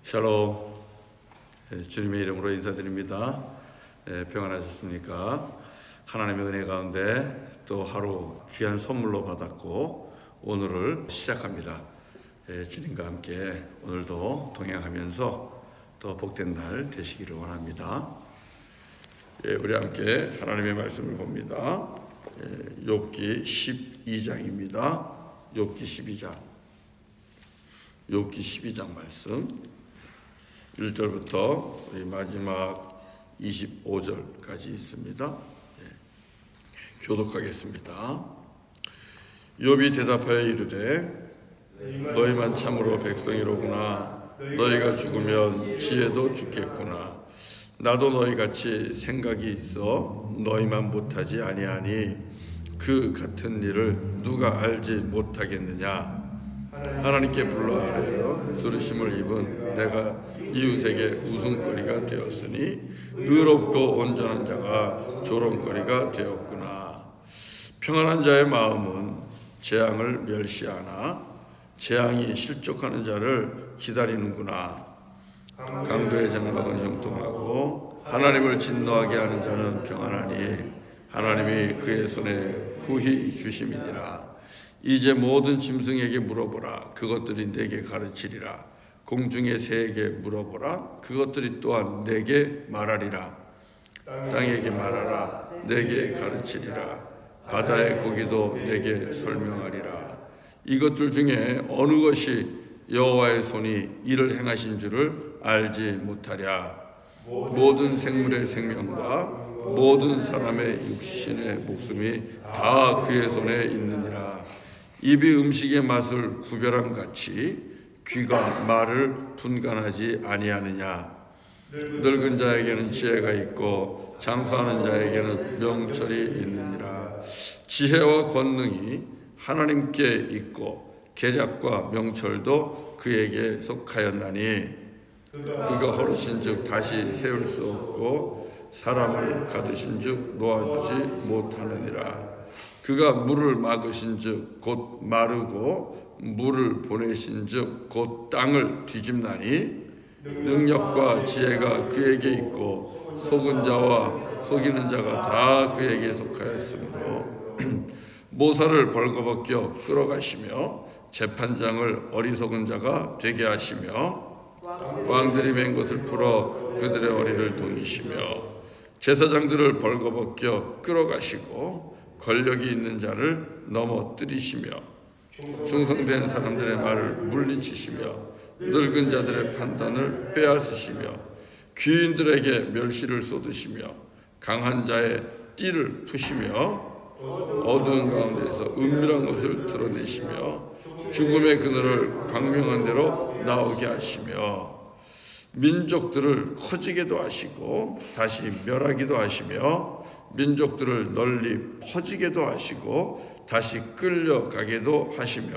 샬롬. 주님의 이름으로 인사드립니다. 평안하셨습니까? 하나님의 은혜 가운데 또 하루 귀한 선물로 받았고 오늘을 시작합니다. 주님과 함께 오늘도 동행하면서 더 복된 날 되시기를 원합니다. 우리 함께 하나님의 말씀을 봅니다. 욥기 12장입니다. 욥기 12장 말씀 1절부터 우리 마지막 25절까지 있습니다. 교독하겠습니다. 욥이 대답하여 이르되 너희만 참으로 백성이로구나. 너희가 죽으면 지혜도 죽겠구나. 나도 너희같이 생각이 있어 너희만 못하지 아니하니 그 같은 일을 누가 알지 못하겠느냐. 하나님께 불러 아뢰어 들으심을 입은 내가 이웃에게 웃음거리가 되었으니 의롭고 온전한 자가 조롱거리가 되었구나. 평안한 자의 마음은 재앙을 멸시하나 재앙이 실족하는 자를 기다리는구나. 강도의 장막은 형통하고 하나님을 진노하게 하는 자는 평안하니 하나님이 그의 손에 후히 주심이니라. 이제 모든 짐승에게 물어보라. 그것들이 내게 가르치리라. 공중의 새에게 물어보라. 그것들이 또한 내게 말하리라. 땅에게 말하라. 내게 가르치리라. 바다의 고기도 내게 설명하리라. 이것들 중에 어느 것이 여호와의 손이 이를 행하신 줄을 알지 못하랴. 모든 생물의 생명과 모든 사람의 육신의 목숨이 다 그의 손에 있느니라. 입이 음식의 맛을 구별함 같이 귀가 말을 분간하지 아니하느냐. 늙은 자에게는 지혜가 있고 장수하는 자에게는 명철이 있느니라. 지혜와 권능이 하나님께 있고 계략과 명철도 그에게 속하였나니 그가 허르신즉 다시 세울 수 없고 사람을 가두신즉 놓아주지 못하느니라. 그가 물을 막으신즉 곧 마르고 물을 보내신즉 곧 땅을 뒤집나니 능력과 지혜가 그에게 있고 속은 자와 속이는 자가 다 그에게 속하였으므로 모사를 벌거벗겨 끌어가시며 재판장을 어리석은 자가 되게 하시며 왕들이 맨 것을 풀어 그들의 어리를 동이시며 제사장들을 벌거벗겨 끌어가시고 권력이 있는 자를 넘어뜨리시며 충성된 사람들의 말을 물리치시며 늙은 자들의 판단을 빼앗으시며 귀인들에게 멸시를 쏟으시며 강한 자의 띠를 푸시며 어두운 가운데서 은밀한 것을 드러내시며 죽음의 그늘을 광명한 대로 나오게 하시며 민족들을 커지게도 하시고 다시 멸하기도 하시며 민족들을 널리 퍼지게도 하시고 다시 끌려가게도 하시며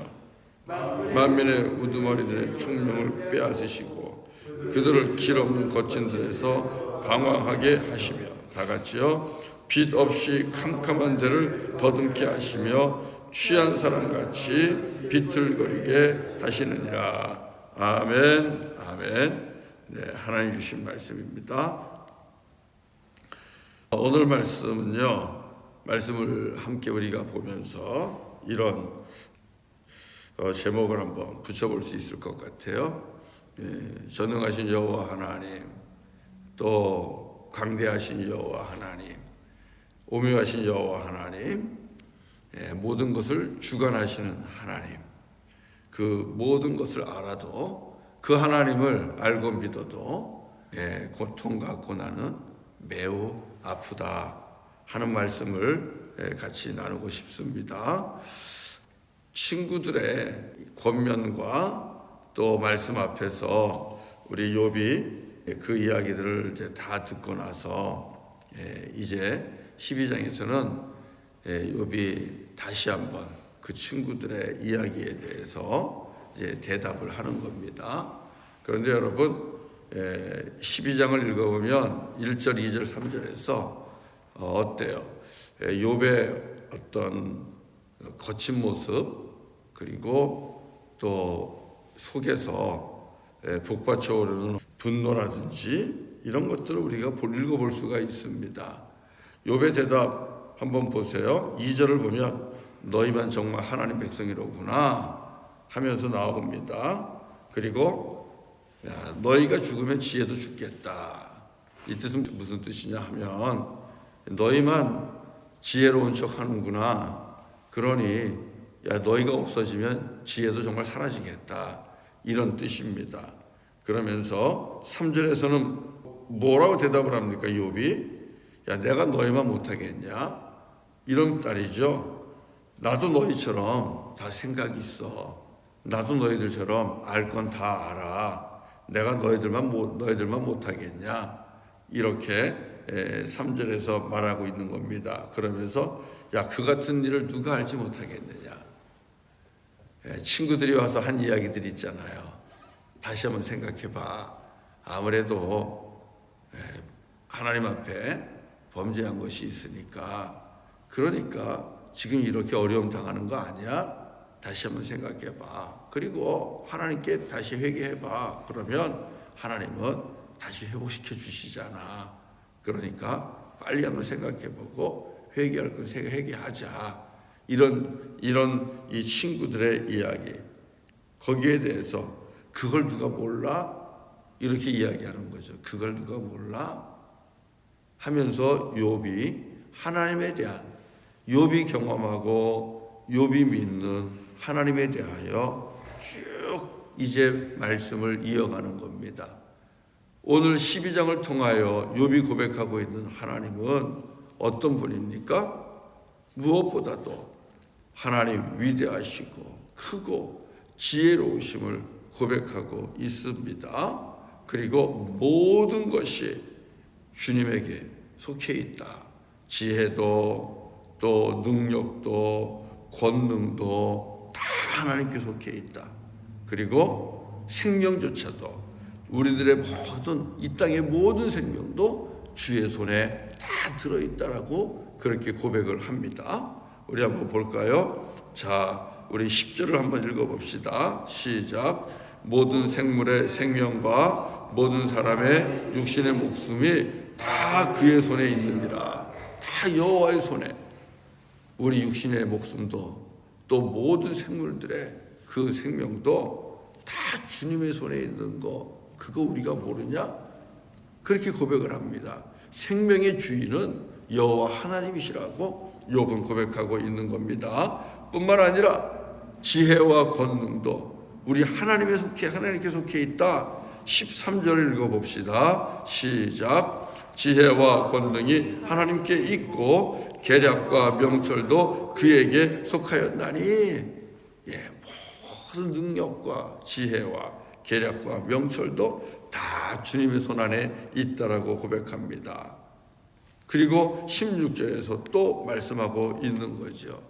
만민의 우두머리들의 총명을 빼앗으시고 그들을 길 없는 거친 데에서 방황하게 하시며 다같이요 빛 없이 캄캄한 데를 더듬게 하시며 취한 사람같이 비틀거리게 하시느니라. 아멘. 아멘. 네, 하나님 주신 말씀입니다. 오늘 말씀은요, 말씀을 함께 우리가 보면서 이런 제목을 한번 붙여볼 수 있을 것 같아요. 전능하신 여호와 하나님, 또 광대하신 여호와 하나님, 오묘하신 여호와 하나님, 모든 것을 주관하시는 하나님, 그 모든 것을 알아도 그 하나님을 알고 믿어도 고통과 고난은 매우 아프다 하는 말씀을 같이 나누고 싶습니다. 친구들의 권면과 또 말씀 앞에서 우리 욥이 그 이야기들을 이제 다 듣고 나서 이제 12장에서는 욥이 다시 한번 그 친구들의 이야기에 대해서 이제 대답을 하는 겁니다. 그런데 여러분 12장을 읽어보면 1절, 2절, 3절에서 어때요? 욥의 어떤 거친 모습 그리고 또 속에서 북받쳐 오르는 분노라든지 이런 것들을 우리가 읽어볼 수가 있습니다. 욥의 대답 한번 보세요. 2절을 보면 너희만 정말 하나님 백성이로구나 하면서 나옵니다. 그리고 너희가 죽으면 지혜도 죽겠다. 이 뜻은 무슨 뜻이냐 하면 너희만 지혜로운 척 하는구나. 그러니 너희가 없어지면 지혜도 정말 사라지겠다. 이런 뜻입니다. 그러면서 3절에서는 뭐라고 대답을 합니까? 욥이 내가 너희만 못하겠냐? 이런 딸이죠. 나도 너희처럼 다 생각이 있어. 나도 너희들처럼 알 건 다 알아. 내가 너희들만 못하겠냐? 이렇게 3절에서 말하고 있는 겁니다. 그러면서 그 같은 일을 누가 알지 못하겠느냐? 친구들이 와서 한 이야기들 있잖아요. 다시 한번 생각해봐. 아무래도 하나님 앞에 범죄한 것이 있으니까 그러니까 지금 이렇게 어려움 당하는 거 아니야? 다시 한번 생각해봐. 그리고 하나님께 다시 회개해봐. 그러면 하나님은 다시 회복시켜 주시잖아. 그러니까 빨리 한번 생각해보고 회개할 건 회개하자. 이런 이 친구들의 이야기, 거기에 대해서 그걸 누가 몰라? 이렇게 이야기하는 거죠. 그걸 누가 몰라? 하면서 욥이 하나님에 대한, 욥이 경험하고 욥이 믿는 하나님에 대하여 쭉 이제 말씀을 이어가는 겁니다. 오늘 12장을 통하여 욥이 고백하고 있는 하나님은 어떤 분입니까? 무엇보다도 하나님 위대하시고 크고 지혜로우심을 고백하고 있습니다. 그리고 모든 것이 주님에게 속해 있다. 지혜도 또 능력도 권능도 다 하나님께 속해 있다. 그리고 생명조차도 우리들의 모든 이 땅의 모든 생명도 주의 손에 다 들어있다라고 그렇게 고백을 합니다. 우리 한번 볼까요? 자, 우리 10절을 한번 읽어봅시다. 시작. 모든 생물의 생명과 모든 사람의 육신의 목숨이 다 그의 손에 있느니라. 다 여호와의 손에. 우리 육신의 목숨도 또 모든 생물들의 그 생명도 다 주님의 손에 있는 거, 그거 우리가 모르냐? 그렇게 고백을 합니다. 생명의 주인은 여호와 하나님이시라고 욥은 고백하고 있는 겁니다. 뿐만 아니라 지혜와 권능도 우리 하나님께 속해 있다. 13절을 읽어봅시다. 시작. 지혜와 권능이 하나님께 있고 계략과 명철도 그에게 속하였나니. 모든 능력과 지혜와 계략과 명철도 다 주님의 손 안에 있다라고 고백합니다. 그리고 16절에서 또 말씀하고 있는 거죠.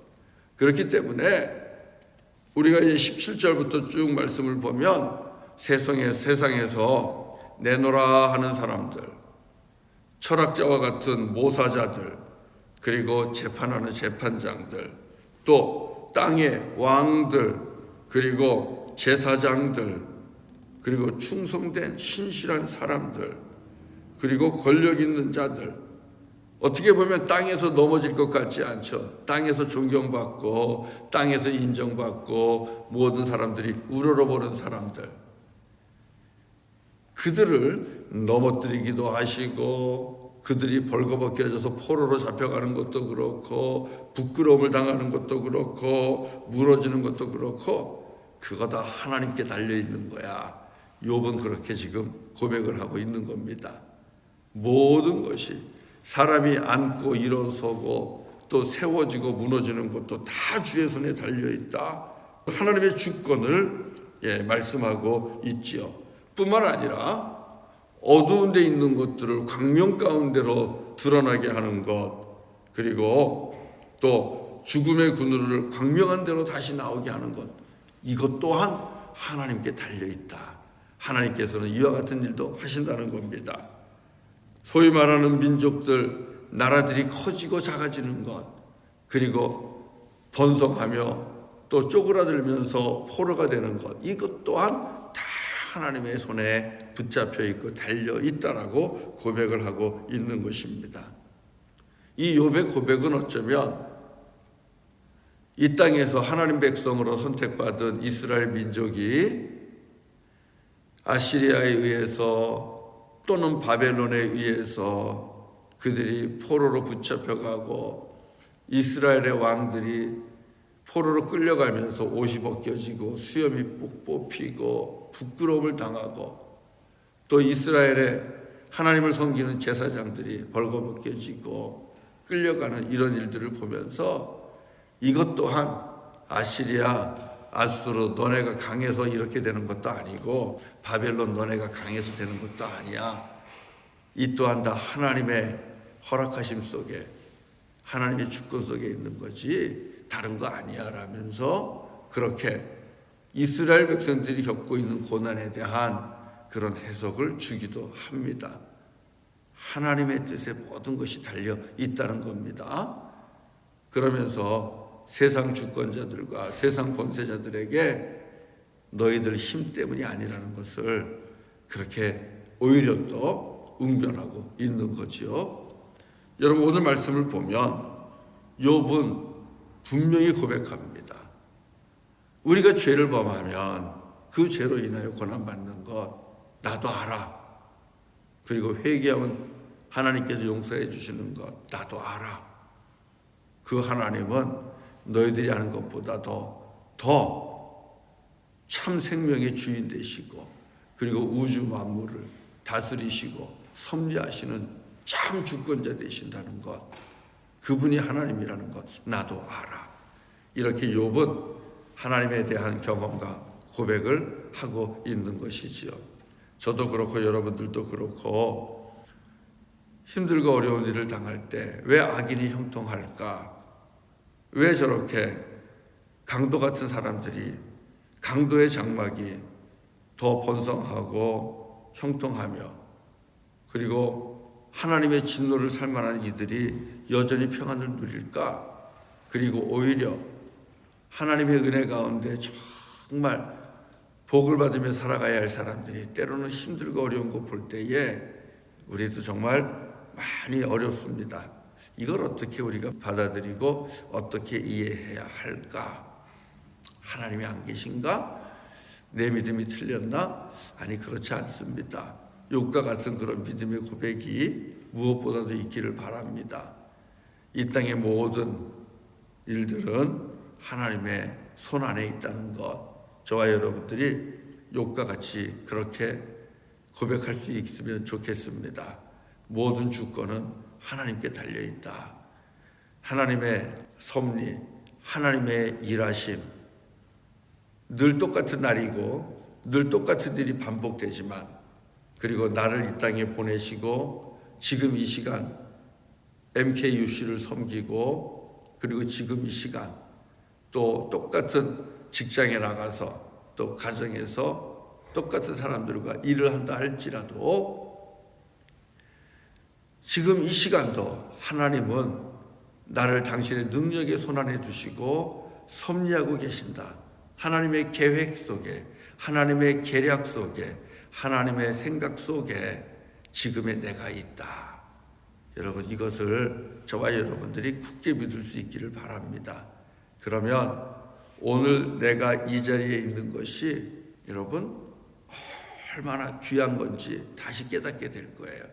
그렇기 때문에 우리가 이제 17절부터 쭉 말씀을 보면 세상에서 내노라 하는 사람들, 철학자와 같은 모사자들, 그리고 재판하는 재판장들, 또 땅의 왕들, 그리고 제사장들, 그리고 충성된 신실한 사람들, 그리고 권력 있는 자들, 어떻게 보면 땅에서 넘어질 것 같지 않죠. 땅에서 존경받고 땅에서 인정받고 모든 사람들이 우러러보는 사람들, 그들을 넘어뜨리기도 하시고 그들이 벌거벗겨져서 포로로 잡혀가는 것도 그렇고 부끄러움을 당하는 것도 그렇고 무너지는 것도 그렇고 그거 다 하나님께 달려있는 거야. 욥은 그렇게 지금 고백을 하고 있는 겁니다. 모든 것이 사람이 앉고 일어서고 또 세워지고 무너지는 것도 다 주의 손에 달려있다. 하나님의 주권을 말씀하고 있지요. 뿐만 아니라 어두운 데 있는 것들을 광명 가운데로 드러나게 하는 것, 그리고 또 죽음의 그늘을 광명한 데로 다시 나오게 하는 것, 이것 또한 하나님께 달려있다. 하나님께서는 이와 같은 일도 하신다는 겁니다. 소위 말하는 민족들, 나라들이 커지고 작아지는 것, 그리고 번성하며 또 쪼그라들면서 포로가 되는 것, 이것 또한 다 하나님의 손에 붙잡혀 있고 달려 있다라고 고백을 하고 있는 것입니다. 이 욥의 고백은 어쩌면 이 땅에서 하나님 백성으로 선택받은 이스라엘 민족이 아시리아에 의해서 또는 바벨론에 의해서 그들이 포로로 붙잡혀가고 이스라엘의 왕들이 포로로 끌려가면서 옷이 벗겨지고 수염이 뽑히고 부끄러움을 당하고 또 이스라엘의 하나님을 섬기는 제사장들이 벌거벗겨지고 끌려가는 이런 일들을 보면서 이것 또한 아시리아, 아수르 너네가 강해서 이렇게 되는 것도 아니고 바벨론 너네가 강해서 되는 것도 아니야. 이 또한 다 하나님의 허락하심 속에 하나님의 주권 속에 있는 거지 다른 거 아니야 라면서 그렇게 이스라엘 백성들이 겪고 있는 고난에 대한 그런 해석을 주기도 합니다. 하나님의 뜻에 모든 것이 달려 있다는 겁니다. 그러면서 세상 주권자들과 세상 권세자들에게 너희들 힘 때문이 아니라는 것을 그렇게 오히려 또 응변하고 있는 거죠. 여러분 오늘 말씀을 보면 욥은 분명히 고백합니다. 우리가 죄를 범하면 그 죄로 인하여 고난받는 것 나도 알아. 그리고 회개하면 하나님께서 용서해 주시는 것 나도 알아. 그 하나님은 너희들이 아는 것보다 더 참 생명의 주인 되시고 그리고 우주 만물을 다스리시고 섭리하시는 참 주권자 되신다는 것, 그분이 하나님이라는 것 나도 알아. 이렇게 욥은 하나님에 대한 경험과 고백을 하고 있는 것이지요. 저도 그렇고 여러분들도 그렇고 힘들고 어려운 일을 당할 때 왜 악인이 형통할까? 왜 저렇게 강도 같은 사람들이 강도의 장막이 더 번성하고 형통하며 그리고 하나님의 진노를 살 만한 이들이 여전히 평안을 누릴까? 그리고 오히려 하나님의 은혜 가운데 정말 복을 받으며 살아가야 할 사람들이 때로는 힘들고 어려운 거 볼 때에 우리도 정말 많이 어렵습니다. 이걸 어떻게 우리가 받아들이고 어떻게 이해해야 할까? 하나님이 안 계신가? 내 믿음이 틀렸나? 아니 그렇지 않습니다. 욥과 같은 그런 믿음의 고백이 무엇보다도 있기를 바랍니다. 이 땅의 모든 일들은 하나님의 손 안에 있다는 것, 저와 여러분들이 욥과 같이 그렇게 고백할 수 있으면 좋겠습니다. 모든 주권은 하나님께 달려있다. 하나님의 섭리, 하나님의 일하심, 늘 똑같은 날이고 늘 똑같은 일이 반복되지만 그리고 나를 이 땅에 보내시고 지금 이 시간 MKUC를 섬기고 그리고 지금 이 시간 또 똑같은 직장에 나가서 또 가정에서 똑같은 사람들과 일을 한다 할지라도 지금 이 시간도 하나님은 나를 당신의 능력의 손안에 두시고 섭리하고 계신다. 하나님의 계획 속에, 하나님의 계략 속에, 하나님의 생각 속에 지금의 내가 있다. 여러분 이것을 저와 여러분들이 굳게 믿을 수 있기를 바랍니다. 그러면 오늘 내가 이 자리에 있는 것이 여러분 얼마나 귀한 건지 다시 깨닫게 될 거예요.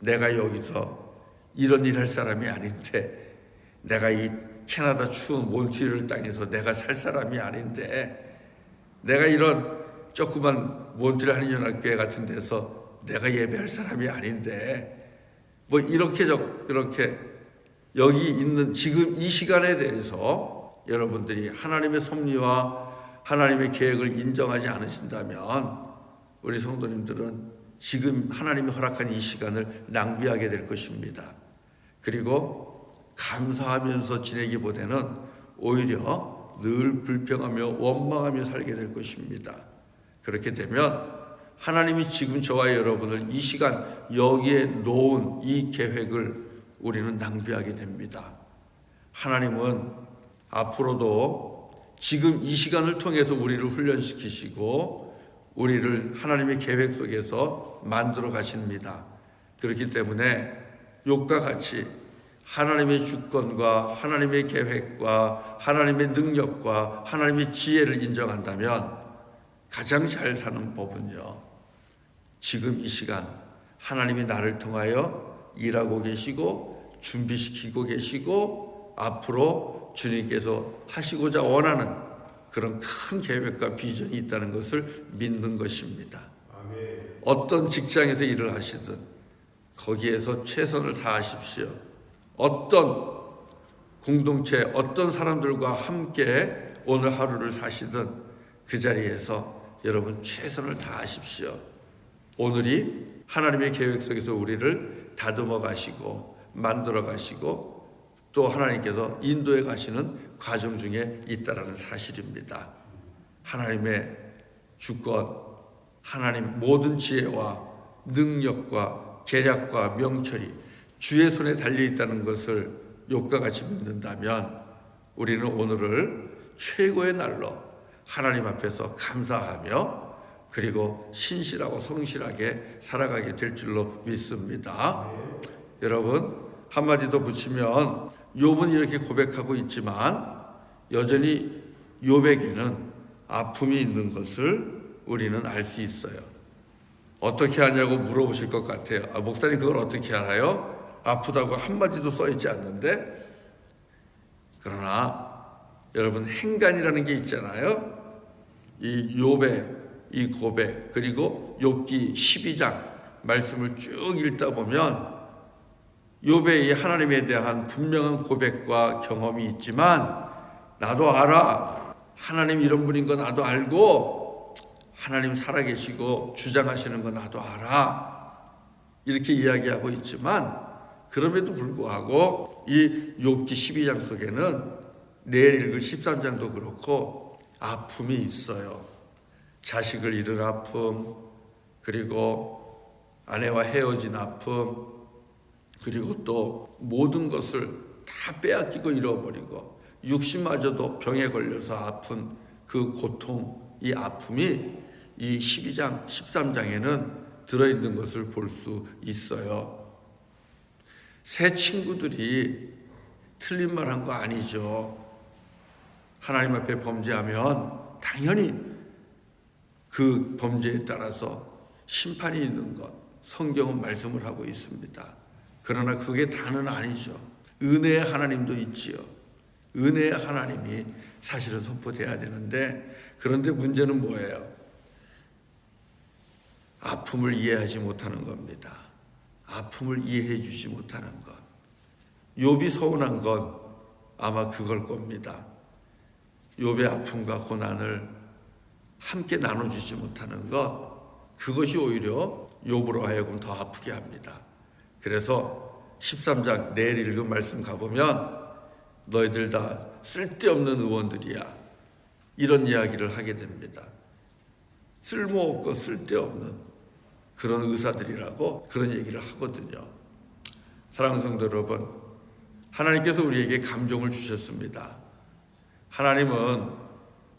내가 여기서 이런 일 할 사람이 아닌데, 내가 이 캐나다 추운 몬트리올 땅에서 내가 살 사람이 아닌데, 내가 이런 조그만 몬트리올 한인연합교회 같은 데서 내가 예배할 사람이 아닌데, 뭐 이렇게 여기 있는 지금 이 시간에 대해서 여러분들이 하나님의 섭리와 하나님의 계획을 인정하지 않으신다면 우리 성도님들은 지금 하나님이 허락한 이 시간을 낭비하게 될 것입니다. 그리고 감사하면서 지내기보다는 오히려 늘 불평하며 원망하며 살게 될 것입니다. 그렇게 되면 하나님이 지금 저와 여러분을 이 시간 여기에 놓은 이 계획을 우리는 낭비하게 됩니다. 하나님은 앞으로도 지금 이 시간을 통해서 우리를 훈련시키시고 우리를 하나님의 계획 속에서 만들어 가십니다. 그렇기 때문에 욥과 같이 하나님의 주권과 하나님의 계획과 하나님의 능력과 하나님의 지혜를 인정한다면 가장 잘 사는 법은요, 지금 이 시간 하나님이 나를 통하여 일하고 계시고 준비시키고 계시고 앞으로 주님께서 하시고자 원하는 그런 큰 계획과 비전이 있다는 것을 믿는 것입니다. 아멘. 어떤 직장에서 일을 하시든 거기에서 최선을 다하십시오. 어떤 공동체, 어떤 사람들과 함께 오늘 하루를 사시든 그 자리에서 여러분 최선을 다하십시오. 오늘이 하나님의 계획 속에서 우리를 다듬어 가시고 만들어 가시고 또 하나님께서 인도해 가시는 과정 중에 있다라는 사실입니다. 하나님의 주권, 하나님 모든 지혜와 능력과 계략과 명철이 주의 손에 달려 있다는 것을 욥과 같이 믿는다면 우리는 오늘을 최고의 날로 하나님 앞에서 감사하며 그리고 신실하고 성실하게 살아가게 될 줄로 믿습니다. 여러분 한마디 더 붙이면 욥은 이렇게 고백하고 있지만 여전히 욥에게는 아픔이 있는 것을 우리는 알 수 있어요. 어떻게 하냐고 물어보실 것 같아요. 목사님 그걸 어떻게 알아요? 아프다고 한마디도 써있지 않는데. 그러나 여러분 행간이라는 게 있잖아요. 이 욥의 이 고백 그리고 욥기 12장 말씀을 쭉 읽다 보면 욥의 이 하나님에 대한 분명한 고백과 경험이 있지만 나도 알아. 하나님 이런 분인 거 나도 알고 하나님 살아계시고 주장하시는 거 나도 알아. 이렇게 이야기하고 있지만 그럼에도 불구하고 이 욥기 12장 속에는 내일 읽을 13장도 그렇고 아픔이 있어요. 자식을 잃을 아픔, 그리고 아내와 헤어진 아픔, 그리고 또 모든 것을 다 빼앗기고 잃어버리고 육신마저도 병에 걸려서 아픈 그 고통, 이 아픔이 이 12장, 13장에는 들어있는 것을 볼 수 있어요. 새 친구들이 틀린 말 한 거 아니죠. 하나님 앞에 범죄하면 당연히 그 범죄에 따라서 심판이 있는 것, 성경은 말씀을 하고 있습니다. 그러나 그게 다는 아니죠. 은혜의 하나님도 있지요. 은혜의 하나님이 사실은 선포돼야 되는데 그런데 문제는 뭐예요? 아픔을 이해하지 못하는 겁니다. 아픔을 이해해 주지 못하는 것. 욥이 서운한 건 아마 그걸 겁니다. 욥의 아픔과 고난을 함께 나눠주지 못하는 것, 그것이 오히려 욥으로 하여금 더 아프게 합니다. 그래서 13장 내일 읽은 말씀 가보면 너희들 다 쓸데없는 의원들이야 이런 이야기를 하게 됩니다. 쓸모없고 쓸데없는 그런 의사들이라고 그런 얘기를 하거든요. 사랑하는 성도 여러분, 하나님께서 우리에게 감정을 주셨습니다. 하나님은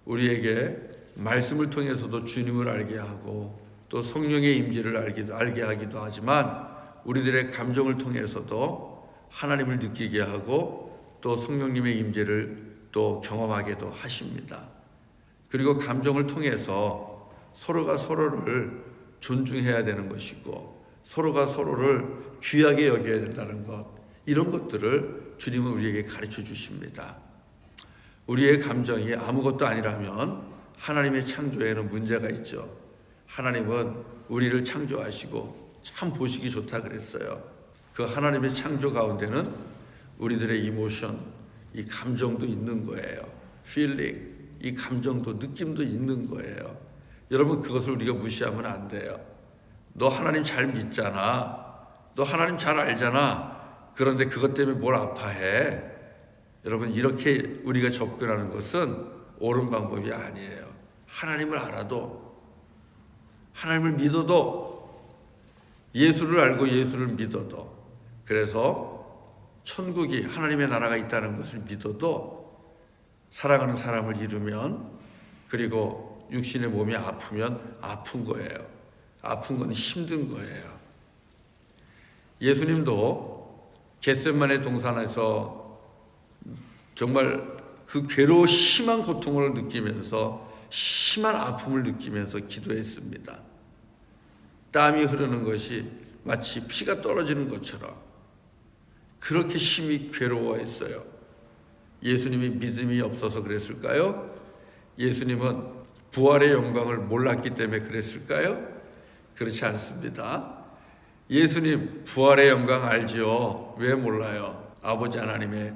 우리에게 말씀을 통해서도 주님을 알게 하고 또 성령의 임재를 알게 하기도 하지만 우리들의 감정을 통해서도 하나님을 느끼게 하고 또 성령님의 임재를 또 경험하게도 하십니다. 그리고 감정을 통해서 서로가 서로를 존중해야 되는 것이고 서로가 서로를 귀하게 여겨야 된다는 것, 이런 것들을 주님은 우리에게 가르쳐 주십니다. 우리의 감정이 아무것도 아니라면 하나님의 창조에는 문제가 있죠. 하나님은 우리를 창조하시고 참 보시기 좋다 그랬어요. 그 하나님의 창조 가운데는 우리들의 이모션, 이 감정도 있는 거예요. feeling, 이 감정도 느낌도 있는 거예요. 여러분 그것을 우리가 무시하면 안 돼요. 너 하나님 잘 믿잖아. 너 하나님 잘 알잖아. 그런데 그것 때문에 뭘 아파해? 여러분 이렇게 우리가 접근하는 것은 옳은 방법이 아니에요. 하나님을 알아도 하나님을 믿어도 예수를 알고 예수를 믿어도 그래서 천국이 하나님의 나라가 있다는 것을 믿어도 사랑하는 사람을 잃으면 그리고 육신의 몸이 아프면 아픈 거예요. 아픈 건 힘든 거예요. 예수님도 겟세마네 동산에서 정말 그 괴로워 심한 고통을 느끼면서 심한 아픔을 느끼면서 기도했습니다. 땀이 흐르는 것이 마치 피가 떨어지는 것처럼 그렇게 심히 괴로워했어요. 예수님이 믿음이 없어서 그랬을까요? 예수님은 부활의 영광을 몰랐기 때문에 그랬을까요? 그렇지 않습니다. 예수님 부활의 영광 알지요? 왜 몰라요? 아버지 하나님의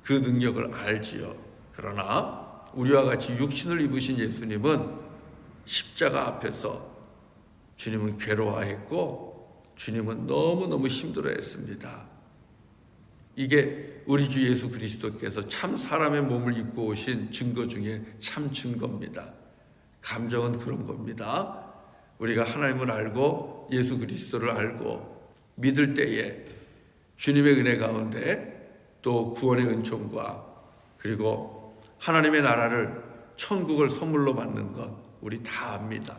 그 능력을 알지요. 그러나 우리와 같이 육신을 입으신 예수님은 십자가 앞에서 주님은 괴로워했고 주님은 너무너무 힘들어했습니다. 이게 우리 주 예수 그리스도께서 참 사람의 몸을 입고 오신 증거 중에 참 증거입니다. 감정은 그런 겁니다. 우리가 하나님을 알고 예수 그리스도를 알고 믿을 때에 주님의 은혜 가운데 또 구원의 은총과 그리고 하나님의 나라를 천국을 선물로 받는 것 우리 다 압니다.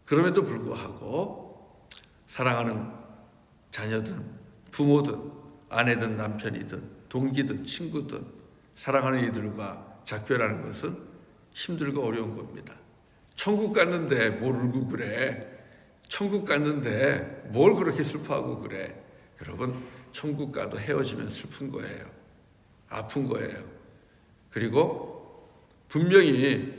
그럼에도 불구하고 사랑하는 자녀든 부모든 아내든 남편이든 동기든 친구든 사랑하는 이들과 작별하는 것은 힘들고 어려운 겁니다. 천국 갔는데 뭘 울고 그래? 천국 갔는데 뭘 그렇게 슬퍼하고 그래? 여러분, 천국 가도 헤어지면 슬픈 거예요. 아픈 거예요. 그리고 분명히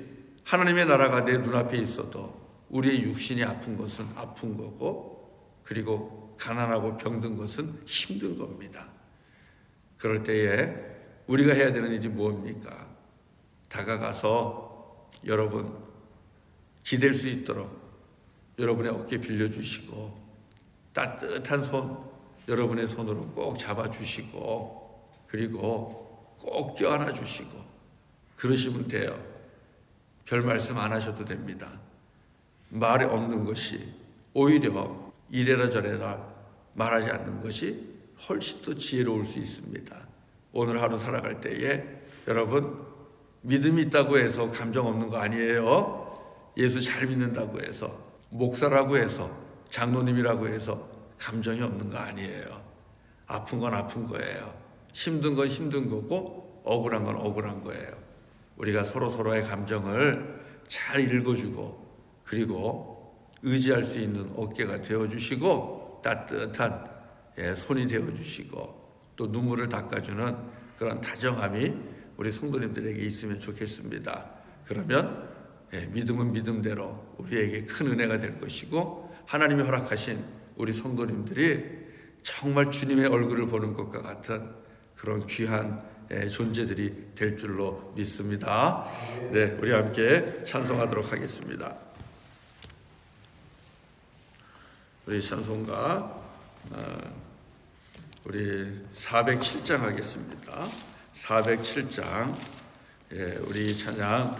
하나님의 나라가 내 눈앞에 있어도 우리의 육신이 아픈 것은 아픈 거고 그리고 가난하고 병든 것은 힘든 겁니다. 그럴 때에 우리가 해야 되는 일이 무엇입니까? 다가가서 여러분 기댈 수 있도록 여러분의 어깨 빌려주시고 따뜻한 손 여러분의 손으로 꼭 잡아주시고 그리고 꼭 껴안아 주시고 그러시면 돼요. 별 말씀 안 하셔도 됩니다. 말이 없는 것이 오히려 이래라 저래라 말하지 않는 것이 훨씬 더 지혜로울 수 있습니다. 오늘 하루 살아갈 때에 여러분 믿음이 있다고 해서 감정 없는 거 아니에요. 예수 잘 믿는다고 해서 목사라고 해서 장로님이라고 해서 감정이 없는 거 아니에요. 아픈 건 아픈 거예요. 힘든 건 힘든 거고 억울한 건 억울한 거예요. 우리가 서로의 감정을 잘 읽어주고 그리고 의지할 수 있는 어깨가 되어주시고 따뜻한 손이 되어주시고 또 눈물을 닦아주는 그런 다정함이 우리 성도님들에게 있으면 좋겠습니다. 그러면 믿음은 믿음대로 우리에게 큰 은혜가 될 것이고 하나님이 허락하신 우리 성도님들이 정말 주님의 얼굴을 보는 것과 같은 그런 귀한 존재들이 될 줄로 믿습니다. 네, 우리 함께 찬송하도록 하겠습니다. 우리 찬송가 우리 407장 하겠습니다. 407장 우리 찬양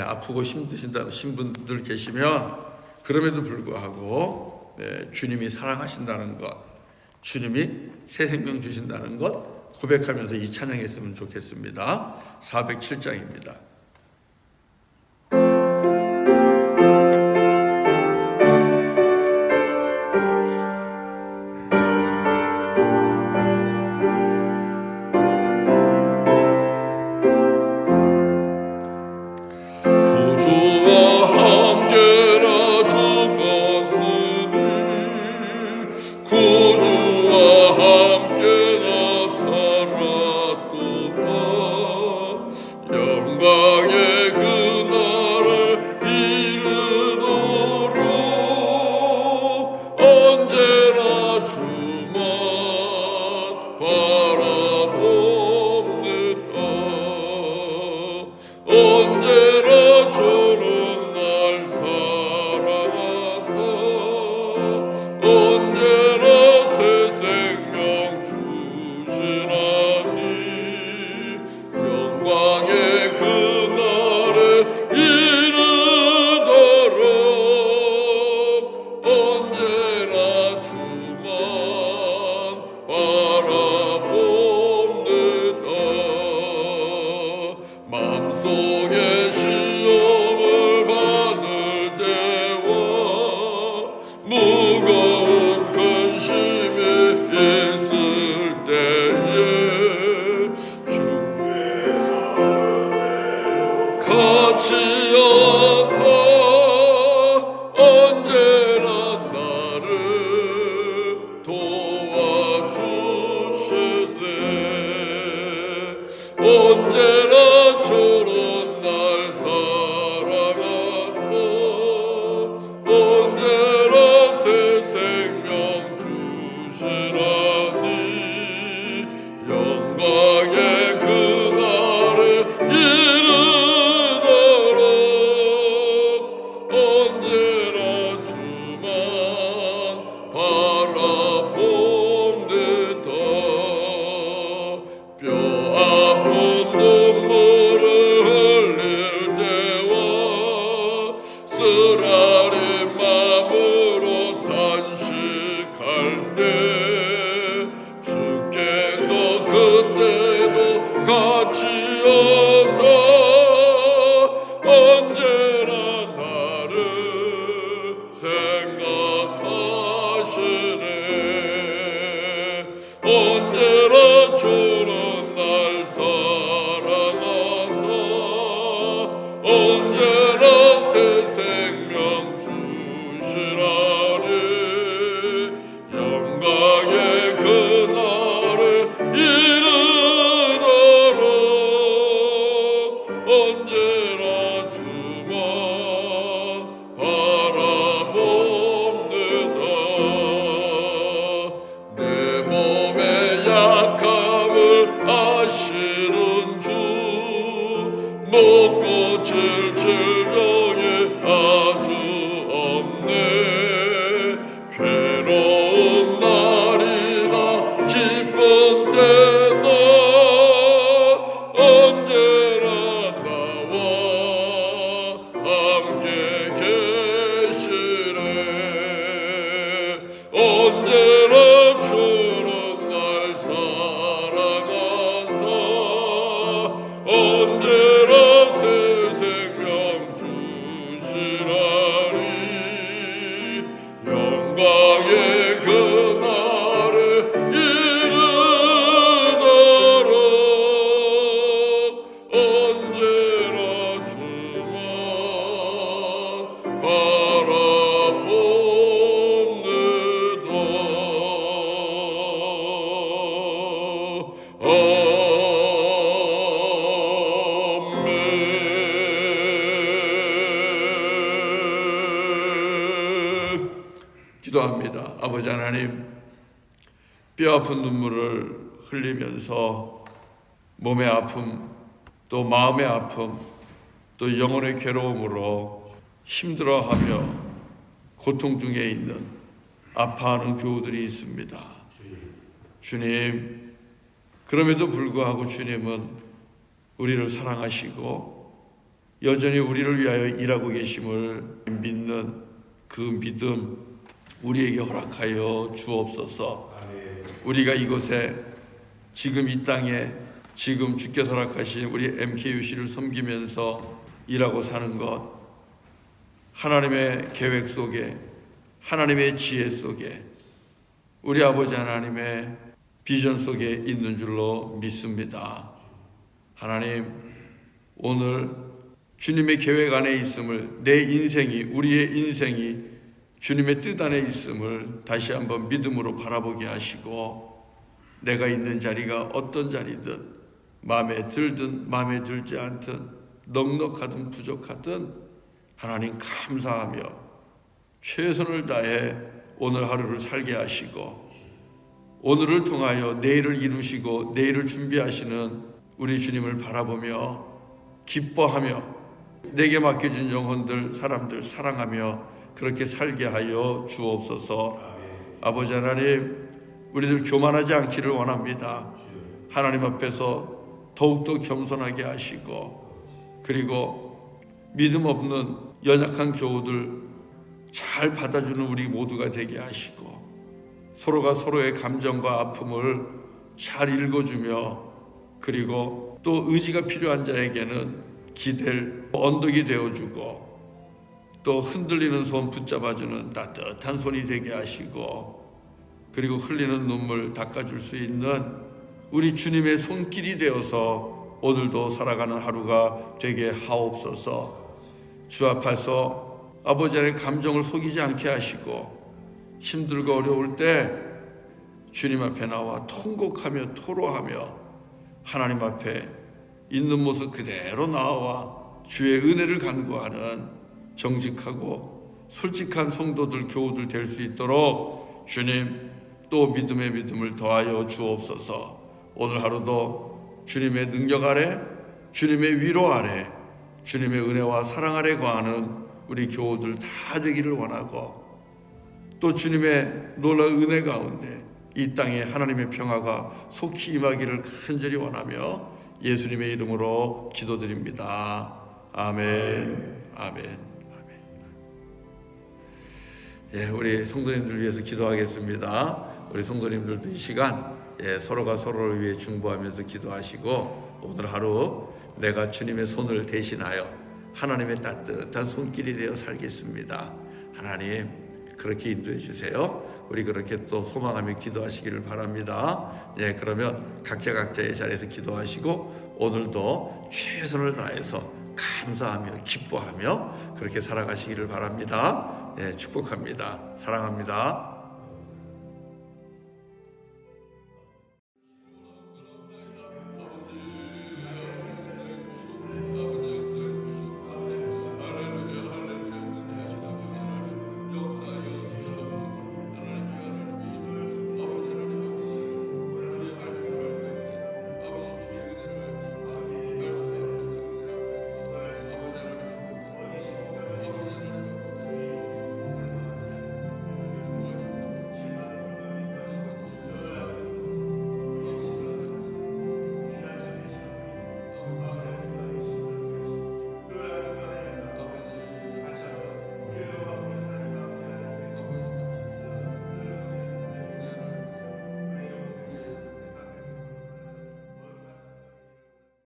아프고 힘드신 분들 계시면 그럼에도 불구하고 주님이 사랑하신다는 것 주님이 새 생명 주신다는 것 고백하면서 이 찬양했으면 좋겠습니다. 407장입니다. 마음속에 시험을 같이여서 언제나 나를 도와주시네. 언제나 주는 날 사랑하소. 언제나 새 생명 주시라니. 영광의 그날을 이르도록 언제나 주만 바라봅니다. 뼈 아픈 눈물을 흘릴 때와 쓰라린 마음으로 단식할 때 주께서 그때도 같이여서 언제나 나를 생각하시네. 언제나 주는 날 사랑하사 언제나 새 생명 주시라니. 영광의 그날을 이르도록 언제나 주만 바라봅니다. 내 몸의 약함을 아시는 주, 못 고칠 질병이 아주 없네. 괴로운 날이나 기쁜 때나 언제나 나와 함께 계시네. 언제나 주는 날 사랑하사 언제나 새 생명 주시라니. 영광의 그날을 이르도록 언제나 주만 바라봅니다. 기도합니다. 아버지 하나님, 뼈아픈 눈물을 흘리면서 몸의 아픔, 또 마음의 아픔, 또 영혼의 괴로움으로 힘들어하며 고통 중에 있는 아파하는 교우들이 있습니다. 주님, 그럼에도 불구하고 주님은 우리를 사랑하시고 여전히 우리를 위하여 일하고 계심을 믿는 그 믿음 우리에게 허락하여 주옵소서. 우리가 이곳에 지금 이 땅에 지금 주께서 허락하신 우리 MKUC를 섬기면서 일하고 사는 것, 하나님의 계획 속에, 하나님의 지혜 속에, 우리 아버지 하나님의 비전 속에 있는 줄로 믿습니다. 하나님, 오늘 주님의 계획 안에 있음을, 내 인생이, 우리의 인생이 주님의 뜻 안에 있음을 다시 한번 믿음으로 바라보게 하시고, 내가 있는 자리가 어떤 자리든 마음에 들든 마음에 들지 않든 넉넉하든 부족하든 하나님 감사하며 최선을 다해 오늘 하루를 살게 하시고, 오늘을 통하여 내일을 이루시고 내일을 준비하시는 우리 주님을 바라보며 기뻐하며 내게 맡겨진 영혼들, 사람들 사랑하며 그렇게 살게 하여 주옵소서. 아버지 하나님, 우리들 교만하지 않기를 원합니다. 하나님 앞에서 더욱더 겸손하게 하시고, 그리고 믿음 없는 연약한 교우들 잘 받아주는 우리 모두가 되게 하시고, 서로가 서로의 감정과 아픔을 잘 읽어주며, 그리고 또 의지가 필요한 자에게는 기댈 언덕이 되어주고, 또 흔들리는 손 붙잡아주는 따뜻한 손이 되게 하시고, 그리고 흘리는 눈물 닦아줄 수 있는 우리 주님의 손길이 되어서 오늘도 살아가는 하루가 되게 하옵소서. 주 앞에서 아버지 안에 감정을 속이지 않게 하시고 힘들고 어려울 때 주님 앞에 나와 통곡하며 토로하며 하나님 앞에 있는 모습 그대로 나와 주의 은혜를 간구하는 정직하고 솔직한 성도들, 교우들 될 수 있도록 주님 또 믿음의 믿음을 더하여 주옵소서. 오늘 하루도 주님의 능력 아래, 주님의 위로 아래, 주님의 은혜와 사랑 아래 거하는 우리 교우들 다 되기를 원하고, 또 주님의 놀라운 은혜 가운데 이 땅에 하나님의 평화가 속히 임하기를 간절히 원하며 예수님의 이름으로 기도드립니다. 아멘. 아멘. 예, 우리 성도님들 위해서 기도하겠습니다. 우리 성도님들도 이 시간 서로가 서로를 위해 중보하면서 기도하시고, 오늘 하루 내가 주님의 손을 대신하여 하나님의 따뜻한 손길이 되어 살겠습니다. 하나님 그렇게 인도해 주세요. 우리 그렇게 또 소망하며 기도하시기를 바랍니다. 예, 그러면 각자의 자리에서 기도하시고 오늘도 최선을 다해서 감사하며 기뻐하며 그렇게 살아가시기를 바랍니다. 예, 축복합니다. 사랑합니다.